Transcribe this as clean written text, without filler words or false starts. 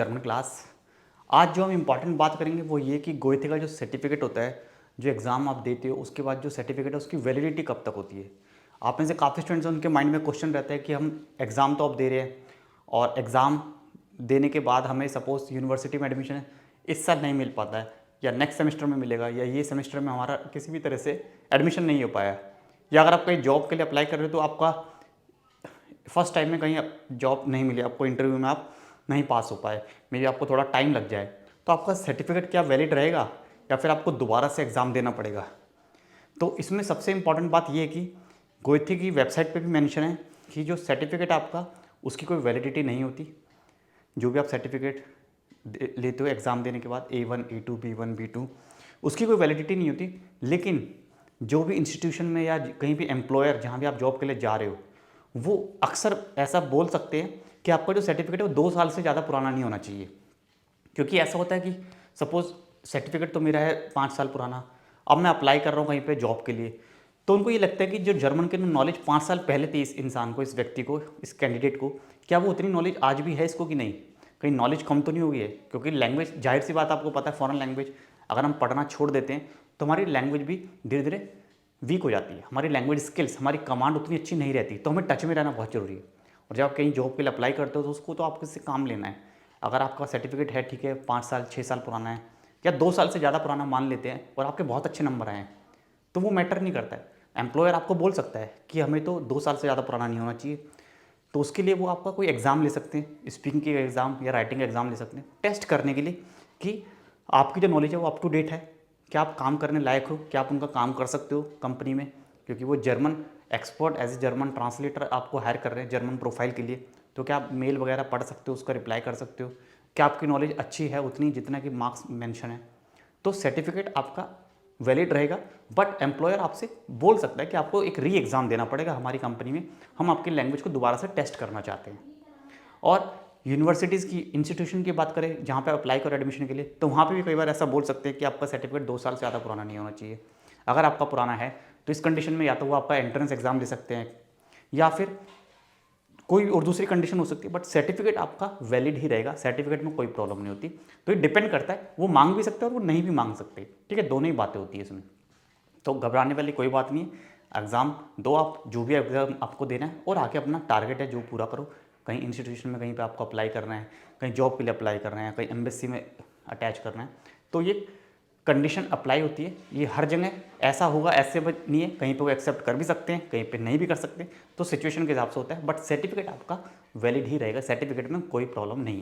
German class. आज जो हम इम्पॉर्टेंट बात करेंगे वो ये कि गोएथे का जो सर्टिफिकेट होता है, जो एग्ज़ाम आप देते हो उसके बाद जो सर्टिफिकेट है उसकी वैलिडिटी कब तक होती है। आप में से काफ़ी स्टूडेंट्स उनके माइंड में क्वेश्चन रहता है कि हम एग्ज़ाम तो अब दे रहे हैं और एग्ज़ाम देने के बाद हमें सपोज़ यूनिवर्सिटी में एडमिशन इस साल नहीं मिल पाता है या नेक्स्ट सेमेस्टर में मिलेगा या ये सेमेस्टर में हमारा किसी भी तरह से एडमिशन नहीं हो पाया, या अगर आप कहीं जॉब के लिए अप्लाई कर रहे हो तो आपका फर्स्ट टाइम में कहीं जॉब नहीं मिली, आपको इंटरव्यू में आप नहीं पास हो पाए, मे बी आपको थोड़ा टाइम लग जाए, तो आपका सर्टिफिकेट क्या वैलिड रहेगा या फिर आपको दोबारा से एग्ज़ाम देना पड़ेगा। तो इसमें सबसे इम्पॉर्टेंट बात ये है कि गोइथे की वेबसाइट पे भी मेंशन है कि जो सर्टिफिकेट आपका उसकी कोई वैलिडिटी नहीं होती। जो भी आप सर्टिफिकेट लेते हो एग्ज़ाम देने के बाद A1 A2 B1 B2 उसकी कोई वैलिडिटी नहीं होती, लेकिन जो भी इंस्टीट्यूशन में या कहीं भी एम्प्लॉयर जहाँ भी आप जॉब के लिए जा रहे हो वो अक्सर ऐसा बोल सकते हैं कि आपका जो सर्टिफिकेट है वो 2 साल से ज़्यादा पुराना नहीं होना चाहिए। क्योंकि ऐसा होता है कि सपोज़ सर्टिफिकेट तो मेरा है 5 साल पुराना, अब मैं अप्लाई कर रहा हूँ कहीं पे जॉब के लिए, तो उनको ये लगता है कि जो जर्मन के नॉलेज 5 साल पहले थी इस इंसान को, इस व्यक्ति को, इस कैंडिडेट को, क्या वो उतनी नॉलेज आज भी है इसको कि नहीं, कहीं नॉलेज कम तो नहीं हो गई है। क्योंकि लैंग्वेज, जाहिर सी बात आपको पता है, फॉरेन लैंग्वेज अगर हम पढ़ना छोड़ देते हैं तो हमारी लैंग्वेज भी धीरे धीरे वीक हो जाती है, हमारी लैंग्वेज स्किल्स, हमारी कमांड उतनी अच्छी नहीं रहती, तो हमें टच में रहना बहुत ज़रूरी है। और जब आप कहीं जॉब के लिए अप्लाई करते हो तो उसको तो आपको इससे काम लेना है। अगर आपका सर्टिफिकेट है ठीक है 5 साल 6 साल पुराना है या 2 साल से ज़्यादा पुराना मान लेते हैं और आपके बहुत अच्छे नंबर आए हैं, तो वो मैटर नहीं करता है। एम्प्लॉयर आपको बोल सकता है कि हमें तो 2 साल से ज़्यादा पुराना नहीं होना चाहिए, तो उसके लिए वो आपका कोई एग्ज़ाम ले सकते हैं, स्पीकिंग के एग्ज़ाम या राइटिंग एग्ज़ाम ले सकते हैं, टेस्ट करने के लिए कि आपकी जो नॉलेज है वो अप टू डेट है, क्या आप काम करने लायक हो, क्या आप उनका काम कर सकते हो कंपनी में। क्योंकि वो German expert as a German translator आपको हायर कर रहे हैं जर्मन प्रोफाइल के लिए, तो क्या आप मेल वगैरह पढ़ सकते हो, उसका रिप्लाई कर सकते हो, क्या आपकी नॉलेज अच्छी है उतनी जितना कि मार्क्स मेंशन है, तो सर्टिफिकेट आपका वैलिड रहेगा। बट एम्प्लॉयर आपसे बोल सकता है कि आपको एक री एग्ज़ाम देना पड़ेगा हमारी कंपनी में, हम आपकी लैंग्वेज को दोबारा से टेस्ट करना चाहते हैं। और यूनिवर्सिटीज़ की, इंस्टीट्यूशन की बात करें जहाँ पे अप्लाई करो एडमिशन के लिए, तो वहाँ पे भी कई बार ऐसा बोल सकते हैं कि आपका सर्टिफिकेट 2 साल से ज़्यादा पुराना नहीं होना चाहिए। अगर आपका पुराना है तो इस कंडीशन में या तो वो आपका एंट्रेंस एग्ज़ाम ले सकते हैं या फिर कोई और दूसरी कंडीशन हो सकती है, बट सर्टिफिकेट आपका वैलिड ही रहेगा, सर्टिफिकेट में कोई प्रॉब्लम नहीं होती। तो ये डिपेंड करता है, वो मांग भी सकते हैं और वो नहीं भी मांग सकते, ठीक है, दोनों ही बातें होती है इसमें। तो घबराने वाली कोई बात नहीं है, एग्ज़ाम दो आप, जो भी एग्ज़ाम आपको देना है, और आके अपना टारगेट है जो पूरा करो। कहीं इंस्टीट्यूशन में कहीं पे आपको अप्लाई करना है, कहीं जॉब के लिए अप्लाई करना है, कहीं एम्बेसी में अटैच करना है, तो ये कंडीशन अप्लाई होती है। ये हर जगह ऐसा होगा ऐसे नहीं है, कहीं पे वो एक्सेप्ट कर भी सकते हैं, कहीं पे नहीं भी कर सकते, तो सिचुएशन के हिसाब से होता है। बट सर्टिफिकेट आपका वैलिड ही रहेगा, सर्टिफिकेट में कोई प्रॉब्लम नहीं है।